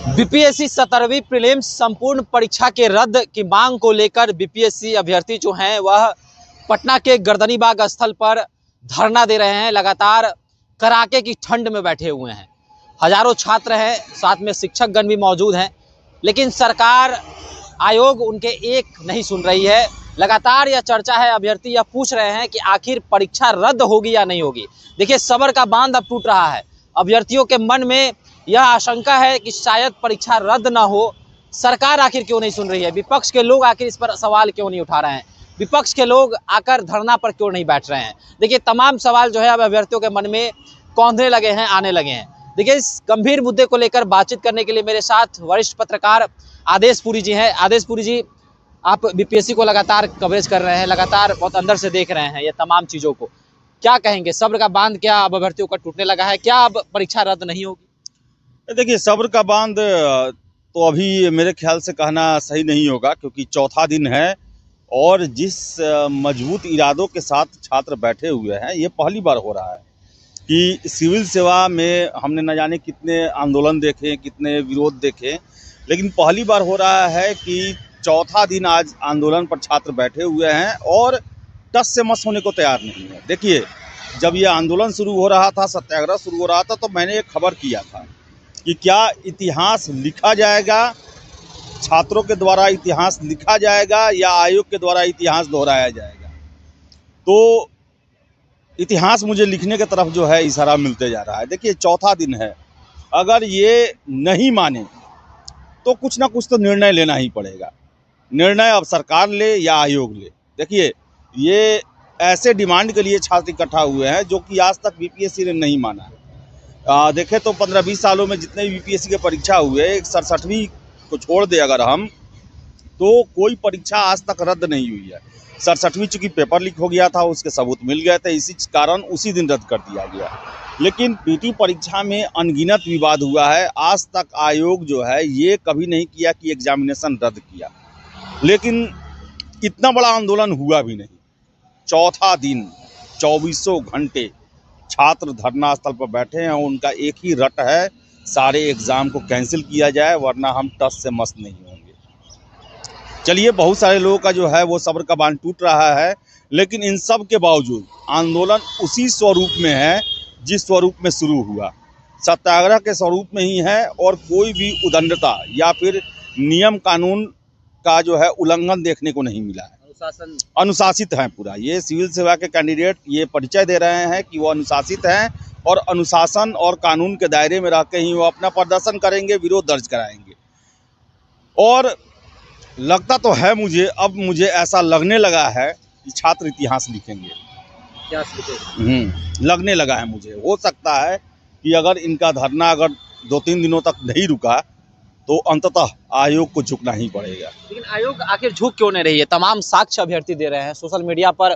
BPSC 17वीं prelims संपूर्ण परीक्षा के रद्द की मांग को लेकर बीपीएससी अभ्यर्थी जो हैं वह पटना के गर्दनीबाग स्थल पर धरना दे रहे हैं। लगातार कड़ाके की ठंड में बैठे हुए हैं। हजारों छात्र हैं, साथ में शिक्षकगण भी मौजूद हैं, लेकिन सरकार आयोग उनके एक नहीं सुन रही है। लगातार यह चर्चा है, अभ्यर्थी यह पूछ रहे हैं कि आखिर परीक्षा रद्द होगी या नहीं होगी। देखिए, सब्र का बांध अब टूट रहा है। अभ्यर्थियों के मन में यह आशंका है कि शायद परीक्षा रद्द ना हो। सरकार आखिर क्यों नहीं सुन रही है? विपक्ष के लोग आखिर इस पर सवाल क्यों नहीं उठा रहे हैं? विपक्ष के लोग आकर धरना पर क्यों नहीं बैठ रहे हैं? देखिए, तमाम सवाल जो है अब अभ्यर्थियों के मन में कौंधने लगे हैं, आने लगे हैं। देखिए, इस गंभीर मुद्दे को लेकर बातचीत करने के लिए मेरे साथ वरिष्ठ पत्रकार आदेश पुरी जी हैं। आदेश पुरी जी, आप बीपीएससी को लगातार कवरेज कर रहे हैं, लगातार बहुत अंदर से देख रहे हैं ये तमाम चीज़ों को, क्या कहेंगे? सब्र का बांध क्या अब अभ्यर्थियों का टूटने लगा है? क्या अब परीक्षा रद्द नहीं होगी? देखिए, सब्र का बांध तो अभी मेरे ख्याल से कहना सही नहीं होगा, क्योंकि चौथा दिन है और जिस मजबूत इरादों के साथ छात्र बैठे हुए हैं, ये पहली बार हो रहा है कि सिविल सेवा में हमने न जाने कितने आंदोलन देखे, कितने विरोध देखे, लेकिन पहली बार हो रहा है कि चौथा दिन आज आंदोलन पर छात्र बैठे हुए हैं और टस से मस होने को तैयार नहीं है। देखिए, जब ये आंदोलन शुरू हो रहा था, सत्याग्रह शुरू हो रहा था, तो मैंने एक खबर किया था कि क्या इतिहास लिखा जाएगा, छात्रों के द्वारा इतिहास लिखा जाएगा या आयोग के द्वारा इतिहास दोहराया जाएगा। तो इतिहास मुझे लिखने की तरफ जो है इशारा मिलते जा रहा है। देखिए, चौथा दिन है, अगर ये नहीं माने तो कुछ ना कुछ तो निर्णय लेना ही पड़ेगा। निर्णय अब सरकार ले या आयोग ले। देखिए, ये ऐसे डिमांड के लिए छात्र इकट्ठा हुए हैं जो कि आज तक बीपीएससी ने नहीं माना है। देखें तो 15-20 सालों में जितने बीपीएससी के परीक्षा हुए, 67वीं को छोड़ दे अगर हम, तो कोई परीक्षा आज तक रद्द नहीं हुई है। 67वीं चूँकि पेपर लीक हो गया था, उसके सबूत मिल गए थे, इसी कारण उसी दिन रद्द कर दिया गया। लेकिन पीटी परीक्षा में अनगिनत विवाद हुआ है। आज तक आयोग जो है ये कभी नहीं किया कि एग्जामिनेशन रद्द किया, लेकिन इतना बड़ा आंदोलन हुआ भी नहीं। चौथा दिन 24 घंटे छात्र धरना स्थल पर बैठे हैं। उनका एक ही रट है, सारे एग्ज़ाम को कैंसिल किया जाए, वरना हम टस से मस नहीं होंगे। चलिए, बहुत सारे लोगों का जो है वो सब्र का बांध टूट रहा है, लेकिन इन सब के बावजूद आंदोलन उसी स्वरूप में है जिस स्वरूप में शुरू हुआ, सत्याग्रह के स्वरूप में ही है। और कोई भी उदंडता या फिर नियम कानून का जो है उल्लंघन देखने को नहीं मिला है। अनुशासित हैं पूरा। ये सिविल सेवा के कैंडिडेट ये परिचय दे रहे हैं कि वो अनुशासित हैं और अनुशासन और कानून के दायरे में रह के ही वो अपना प्रदर्शन करेंगे, विरोध दर्ज कराएंगे। और लगता तो है मुझे ऐसा लगने लगा है कि छात्र इतिहास लिखेंगे। क्या लिखेंगे? लगने लगा है मुझे। हो सकता है कि अगर इनका धरना अगर 2-3 दिनों तक नहीं रुका तो अंततः आयोग को झुकना ही पड़ेगा। लेकिन आयोग आखिर झुक क्यों नहीं रही है? तमाम साक्ष्य अभ्यर्थी दे रहे हैं। सोशल मीडिया पर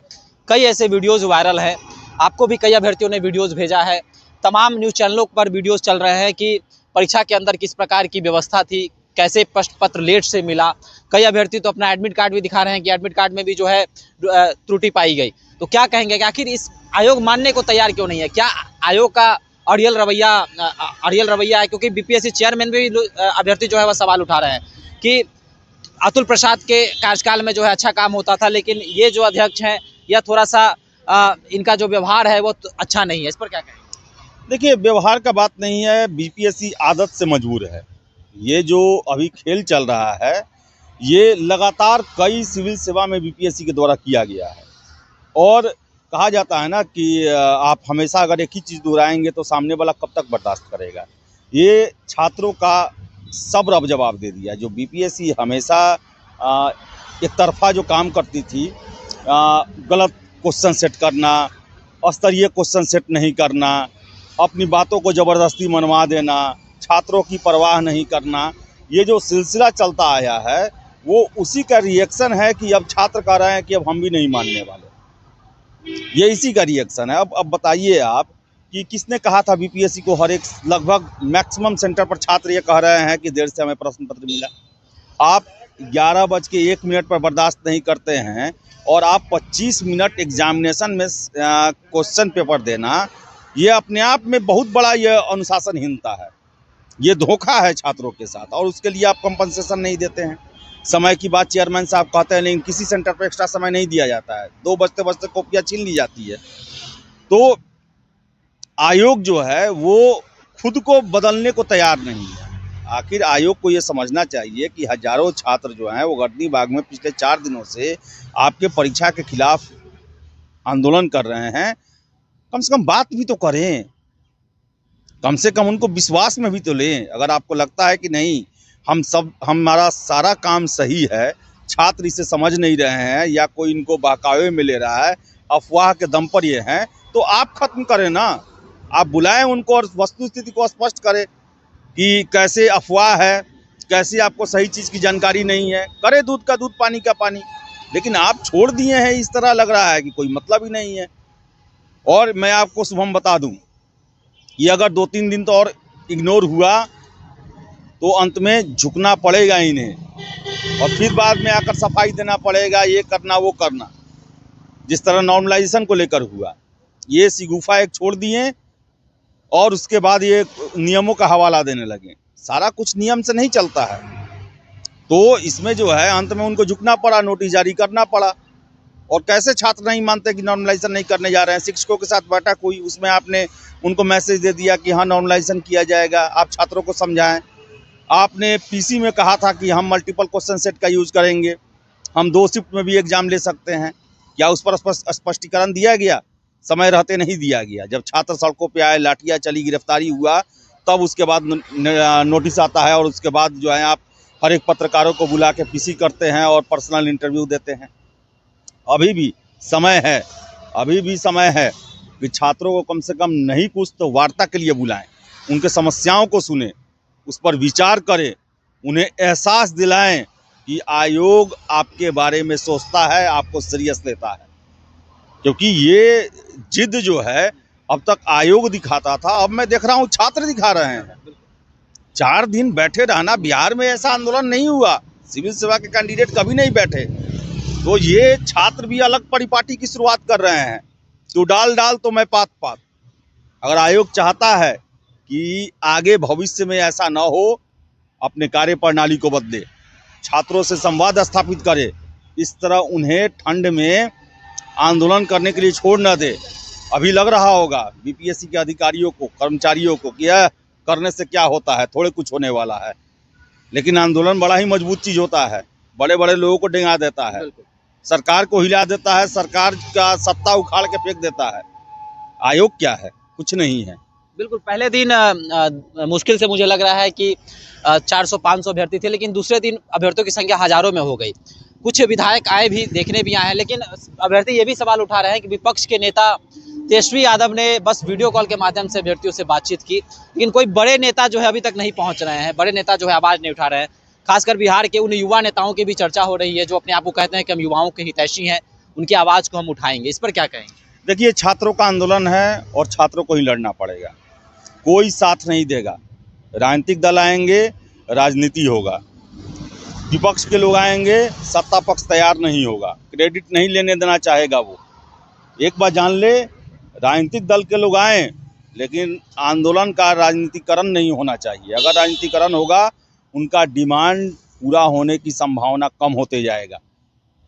कई ऐसे वीडियोस वायरल हैं, आपको भी कई अभ्यर्थियों ने वीडियोस भेजा है। तमाम न्यूज़ चैनलों पर वीडियोस चल रहे हैं कि परीक्षा के अंदर किस प्रकार की व्यवस्था थी, कैसे प्रश्न पत्र लेट से मिला। कई अभ्यर्थी तो अपना एडमिट कार्ड भी दिखा रहे हैं कि एडमिट कार्ड में भी जो है त्रुटि पाई गई। तो क्या कहेंगे कि आखिर इस आयोग मानने को तैयार क्यों नहीं है? क्या आयोग का अड़ियल रवैया है? क्योंकि बीपीएससी चेयरमैन भी अभ्यर्थी जो है वह सवाल उठा रहे हैं कि अतुल प्रसाद के कार्यकाल में जो है अच्छा काम होता था, लेकिन ये जो अध्यक्ष हैं यह थोड़ा सा इनका जो व्यवहार है वो तो अच्छा नहीं है। इस पर क्या कहेंगे? देखिए, व्यवहार का बात नहीं है, बीपीएससी आदत से मजबूर है। ये जो अभी खेल चल रहा है ये लगातार कई सिविल सेवा में बीपीएससी के द्वारा किया गया है। और कहा जाता है ना कि आप हमेशा अगर एक ही चीज़ दोहराएंगे तो सामने वाला कब तक बर्दाश्त करेगा। ये छात्रों का सब्र अब जवाब दे दिया। जो बीपीएससी हमेशा एक तरफा जो काम करती थी, गलत क्वेश्चन सेट करना, स्तरीय क्वेश्चन सेट नहीं करना, अपनी बातों को ज़बरदस्ती मनवा देना, छात्रों की परवाह नहीं करना, ये जो सिलसिला चलता आया है वो उसी का रिएक्शन है कि अब छात्र कह रहे हैं कि अब हम भी नहीं मानने वाले। ये इसी का रिएक्शन है। अब बताइए आप कि किसने कहा था बीपीएससी को हर एक लगभग मैक्सिमम सेंटर पर छात्र ये कह रहे हैं कि देर से हमें प्रश्न पत्र मिला। आप 11:01 पर बर्दाश्त नहीं करते हैं और आप 25 मिनट एग्जामिनेशन में क्वेश्चन पेपर देना, ये अपने आप में बहुत बड़ा ये अनुशासनहीनता है। ये धोखा है छात्रों के साथ, और उसके लिए आप कंपनसेशन नहीं देते हैं। समय की बात चेयरमैन साहब कहते हैं, लेकिन किसी सेंटर पर एक्स्ट्रा समय नहीं दिया जाता है। 2 बजते बजते कॉपियाँ छीन ली जाती है। तो आयोग जो है वो खुद को बदलने को तैयार नहीं है। आखिर आयोग को ये समझना चाहिए कि हजारों छात्र जो हैं वो गर्दनी बाग में पिछले 4 दिनों से आपके परीक्षा के खिलाफ आंदोलन कर रहे हैं। कम से कम बात भी तो करें, कम से कम उनको विश्वास में भी तो लें। अगर आपको लगता है कि नहीं हमारा सारा काम सही है, छात्र इसे समझ नहीं रहे हैं या कोई इनको बहकावे में ले रहा है, अफवाह के दम पर ये हैं, तो आप खत्म करें ना। आप बुलाएं उनको और वस्तुस्थिति को स्पष्ट करें कि कैसे अफवाह है, कैसे आपको सही चीज़ की जानकारी नहीं है। करे दूध का दूध पानी का पानी, लेकिन आप छोड़ दिए हैं। इस तरह लग रहा है कि कोई मतलब ही नहीं है। और मैं आपको शुभम बता दूं, ये अगर 2-3 दिन तो और इग्नोर हुआ तो अंत में झुकना पड़ेगा इन्हें, और फिर बाद में आकर सफाई देना पड़ेगा, ये करना वो करना। जिस तरह नॉर्मलाइजेशन को लेकर हुआ, ये शिगुफा एक छोड़ दिए और उसके बाद ये नियमों का हवाला देने लगे। सारा कुछ नियम से नहीं चलता है, तो इसमें जो है अंत में उनको झुकना पड़ा, नोटिस जारी करना पड़ा। और कैसे छात्र नहीं मानते कि नॉर्मलाइजेशन नहीं करने जा रहे हैं। शिक्षकों के साथ बैठक हुई, उसमें आपने उनको मैसेज दे दिया कि हाँ नॉर्मलाइजेशन किया जाएगा, आप छात्रों को समझाएं। आपने पीसी में कहा था कि हम मल्टीपल क्वेश्चन सेट का यूज़ करेंगे, हम 2 शिफ्ट में भी एग्जाम ले सकते हैं। क्या उस पर स्पष्टीकरण दिया गया? समय रहते नहीं दिया गया। जब छात्र सड़कों पे आए, लाठियाँ चली, गिरफ्तारी हुआ, तब उसके बाद नोटिस आता है, और उसके बाद जो है आप हर एक पत्रकारों को बुला के पीसी करते हैं और पर्सनल इंटरव्यू देते हैं। अभी भी समय है, अभी भी समय है कि छात्रों को कम से कम नहीं कुछ तो वार्ता के लिए बुलाएं, उनके समस्याओं को सुने, उस पर विचार करें, उन्हें एहसास दिलाएं कि आयोग आपके बारे में सोचता है, आपको सीरियस लेता है। क्योंकि ये जिद जो है अब तक आयोग दिखाता था, अब मैं देख रहा हूँ छात्र दिखा रहे हैं। 4 दिन बैठे रहना, बिहार में ऐसा आंदोलन नहीं हुआ, सिविल सेवा के कैंडिडेट कभी नहीं बैठे। तो ये छात्र भी अलग परिपाटी की शुरुआत कर रहे हैं, तू डाल डाल तो मैं पात पात। अगर आयोग चाहता है कि आगे भविष्य में ऐसा न हो, अपने कार्य प्रणाली को बदले, छात्रों से संवाद स्थापित करे, इस तरह उन्हें ठंड में आंदोलन करने के लिए छोड़ न दे। अभी लग रहा होगा बीपीएससी के अधिकारियों को, कर्मचारियों को कि यह करने से क्या होता है, थोड़े कुछ होने वाला है। लेकिन आंदोलन बड़ा ही मजबूत चीज़ होता है, बड़े बड़े लोगों को डिंगा देता है, सरकार को हिला देता है, सरकार का सत्ता उखाड़ के फेंक देता है। आयोग क्या है? कुछ नहीं है। बिल्कुल, पहले दिन मुश्किल से मुझे लग रहा है कि 400-500 अभ्यर्थी थे, लेकिन दूसरे दिन अभ्यर्थियों की संख्या हजारों में हो गई। कुछ विधायक आए भी, देखने भी आए हैं, लेकिन अभ्यर्थी ये भी सवाल उठा रहे हैं कि विपक्ष के नेता तेजस्वी यादव ने बस वीडियो कॉल के माध्यम से अभ्यर्थियों से बातचीत की, लेकिन कोई बड़े नेता जो है अभी तक नहीं पहुंच रहे हैं, बड़े नेता जो है आवाज़ नहीं उठा रहे हैं। खासकर बिहार के उन युवा नेताओं की भी चर्चा हो रही है जो अपने आप को कहते हैं कि हम युवाओं के हितैषी हैं, उनकी आवाज़ को हम उठाएंगे। इस पर क्या कहेंगे? देखिए, छात्रों का आंदोलन है और छात्रों को ही लड़ना पड़ेगा, कोई साथ नहीं देगा। राजनीतिक दल आएंगे, राजनीति होगा, विपक्ष के लोग आएंगे, सत्ता पक्ष तैयार नहीं होगा, क्रेडिट नहीं लेने देना चाहेगा वो। एक बात जान ले, राजनीतिक दल के लोग आएँ, लेकिन आंदोलन का राजनीतिकरण नहीं होना चाहिए। अगर राजनीतिकरण होगा, उनका डिमांड पूरा होने की संभावना कम होते जाएगा।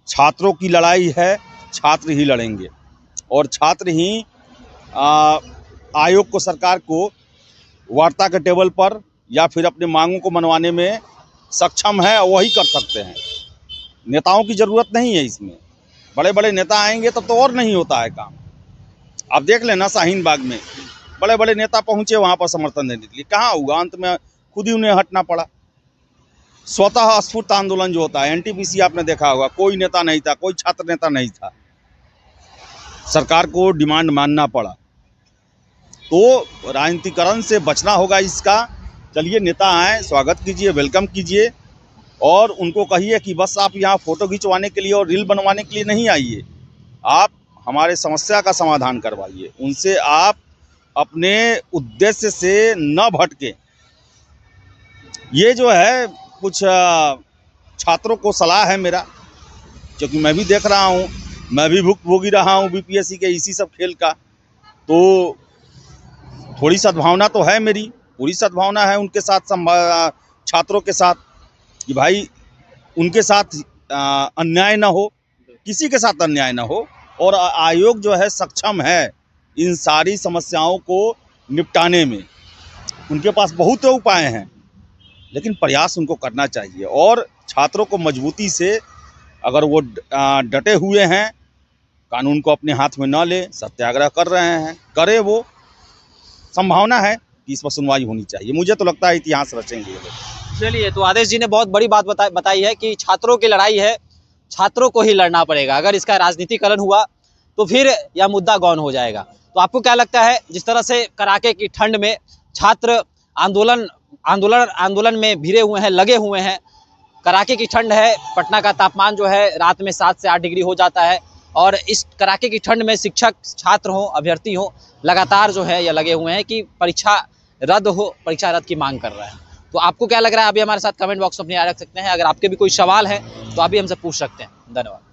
छात्रों की लड़ाई है, छात्र ही लड़ेंगे, और छात्र ही आयोग को, सरकार को वार्ता के टेबल पर या फिर अपने मांगों को मनवाने में सक्षम है, वही कर सकते हैं। नेताओं की ज़रूरत नहीं है इसमें। बड़े बड़े नेता आएंगे तब तो और नहीं होता है काम। आप देख लेना, शाहीन बाग में बड़े बड़े नेता पहुंचे वहां पर समर्थन देने के लिए, कहाँ हुआ? अंत में खुद ही उन्हें हटना पड़ा। स्वतः स्फूर्त आंदोलन जो होता है, एनटीपीसी आपने देखा होगा, कोई नेता नहीं था, कोई छात्र नेता नहीं था, सरकार को डिमांड मानना पड़ा। तो राजनीतिकरण से बचना होगा इसका। चलिए, नेता आए, स्वागत कीजिए, वेलकम कीजिए, और उनको कहिए कि बस आप यहाँ फ़ोटो खिंचवाने के लिए और रील बनवाने के लिए नहीं आइए, आप हमारे समस्या का समाधान करवाइए। उनसे आप अपने उद्देश्य से न भटके। ये जो है कुछ छात्रों को सलाह है मेरा, क्योंकि मैं भी देख रहा हूँ, मैं भी भुगतभोगी रहा हूँ बीपीएससी के इसी सब खेल का, तो थोड़ी सद्भावना तो है मेरी पूरी सद्भावना है उनके साथ, छात्रों के साथ, कि भाई उनके साथ अन्याय ना हो, किसी के साथ अन्याय ना हो। और आयोग जो है सक्षम है इन सारी समस्याओं को निपटाने में। उनके पास बहुत उपाय हैं, लेकिन प्रयास उनको करना चाहिए। और छात्रों को मजबूती से, अगर वो डटे हुए हैं, कानून को अपने हाथ में न ले, सत्याग्रह कर रहे हैं, करे वो, संभावना है कि इस पर सुनवाई होनी चाहिए। मुझे तो लगता है इतिहास रचेंगे ये लोग। चलिए, तो आदेश जी ने बहुत बड़ी बात बताई है कि छात्रों की लड़ाई है, छात्रों को ही लड़ना पड़ेगा। अगर इसका राजनीतिकरण हुआ तो फिर यह मुद्दा गौन हो जाएगा। तो आपको क्या लगता है, जिस तरह से कड़ाके की ठंड में छात्र आंदोलन में भिड़े हुए हैं, लगे हुए हैं, कड़ाके की ठंड है, पटना का तापमान जो है रात में 7 से 8 डिग्री हो जाता है, और इस कड़ाके की ठंड में शिक्षक, छात्र हो, अभ्यर्थी हो, लगातार जो है ये लगे हुए हैं कि परीक्षा रद्द हो, परीक्षा रद्द की मांग कर रहे हैं। तो आपको क्या लग रहा है, अभी हमारे साथ कमेंट बॉक्स में अपनी राय रख सकते हैं। अगर आपके भी कोई सवाल है तो अभी हमसे पूछ सकते हैं। धन्यवाद।